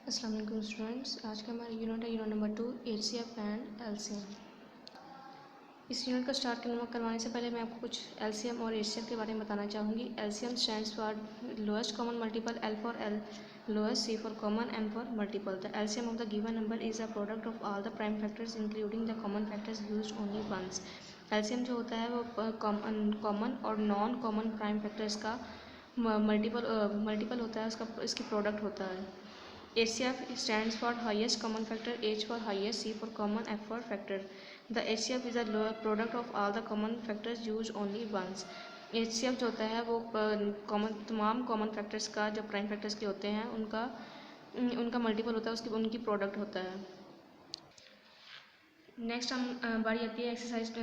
अस्सलाम वालेकुम स्टूडेंट्स। आज का हमारा यूनिट है unit number 2 HCF and LCM। इस यूनिट को स्टार्ट करवाने से पहले मैं आपको कुछ LCM और HCF के बारे में बताना चाहूँगी। LCM stands for lowest common multiple, L for L lowest, C for common, M for multiple. The LCM of the given number is a product of all the prime factors including the common factors used only once. LCM जो होता है वो common और non common prime factors का multiple होता है, इसकी product होता है। HCF stands for highest common factor, H for highest, C for common, F for factor. The HCF is a product of all the common factors used only once. HCF जो होता है वो तमाम कॉमन फैक्टर्स का, जो prime factors के होते हैं उनका मल्टीपल होता है, उनकी प्रोडक्ट होता है। नेक्स्ट हम बारी आती है एक्सरसाइज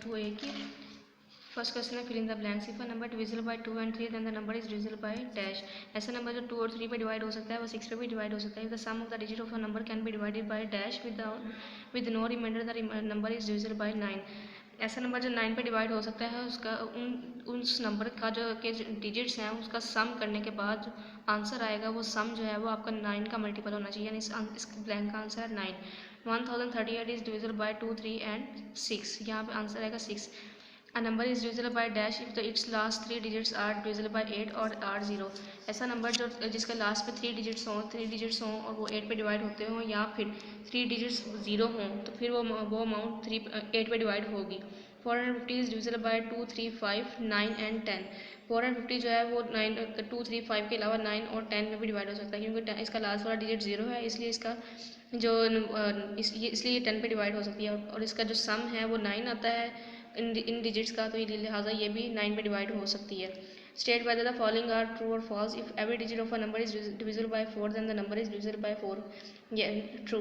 2A की। फर्स्ट क्वेश्चन है, fill in the blanks. If a number divisible by 2 and 3 then the number is divisible by dash. ऐसा नंबर जो 2 और 3 पे डिवाइड हो सकता है वो 6 पे भी डिवाइड हो सकता है। The sum of the digit of a number can be divided by dash with no remainder the number is divisible by 9। ऐसा नंबर जो 9 पे डिवाइड हो सकता है उसका उस नंबर का जो के डिजिट्स हैं उसका सम करने के बाद जो आंसर आएगा वो सम जो है वो आपका 9 का मल्टीपल होना चाहिए, यानी इस ब्लैंक का आंसर है 9। 1038 इज डिविजिबल बाय 2, 3 and 6। यहाँ पे आंसर आएगा 6। A number is divisible by dash if its last 3 digits are divisible by 8 or are 0। ऐसा नंबर जो जिसके लास्ट पे 3 डिजिट्स हों और वो 8 पे डिवाइड होते हों, या फिर 3 डिजिट्स 0 हों, तो फिर वो अमाउंट 8 पे डिवाइड होगी। 450 इज डिविजिबल बाय 2, 3, 5, 9 and 10। 450 जो है वो 2, 3, 5 के अलावा 9 और 10 में भी डिवाइड हो सकता है, क्योंकि इसका लास्ट वाला डिजिट 0 है, इसलिए इसका जो इसलिए 10 पे डिवाइड हो सकती है। और इसका जो सम है वो 9 आता है इन डिजिट्स का, तो लिहाजा ये भी 9 पे डिवाइड हो सकती है। State whether the following are true और false. If every digit of a number is divisible by 4 then the number is divisible by 4। ये true.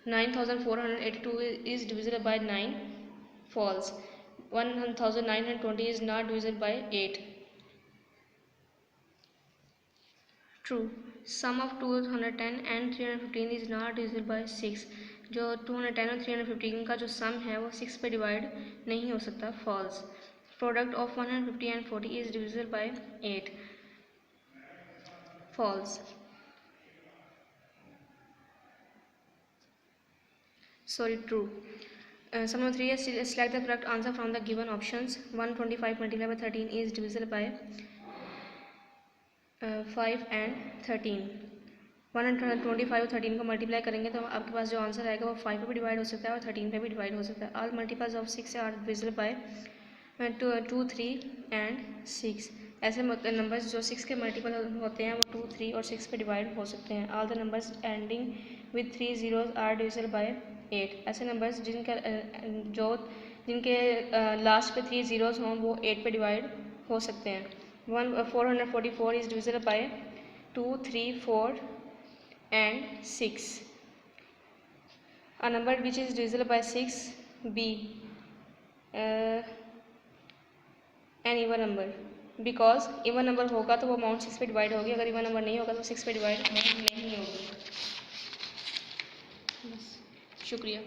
9482 is divisible by 9। False. 1920 is not divisible by 8। True. Sum of 210 and 315 is not divisible by 6। जो 210 और 315 का जो सम है वो 6 पे divide नहीं हो सकता। False. Product of 150 and 40 is divisible by 8। False. Sorry, true. Sum number 3 is select the correct answer from the given options। 125 multiplied by 13 is divisible by 5 and 13। 125 और 13 को मल्टीप्लाई करेंगे तो आपके पास जो आंसर आएगा वो 5 पे भी डिवाइड हो सकता है और 13 पे भी डिवाइड हो सकता है। All multiples of 6 are divisible by 2, 3 and 6। ऐसे नंबर्स जो 6 के मल्टीपल होते हैं वो 2, 3 और 6 पे डिवाइड हो सकते हैं। All the numbers ending with 3 zeros are divisible by 8। ऐसे नंबर्स जिनके लास्ट पे 3 zeros हों वो 8 पे डिवाइड हो सकते हैं। 444 is divisible by 2, 3, 4 and 6। A number which is divisible by 6 be an even number। Because even number होगा तो वो अमाउंट 6 पे डिवाइड होगी, अगर इवन नंबर नहीं होगा तो 6 पे डिवाइड नहीं होगी। बस, शुक्रिया।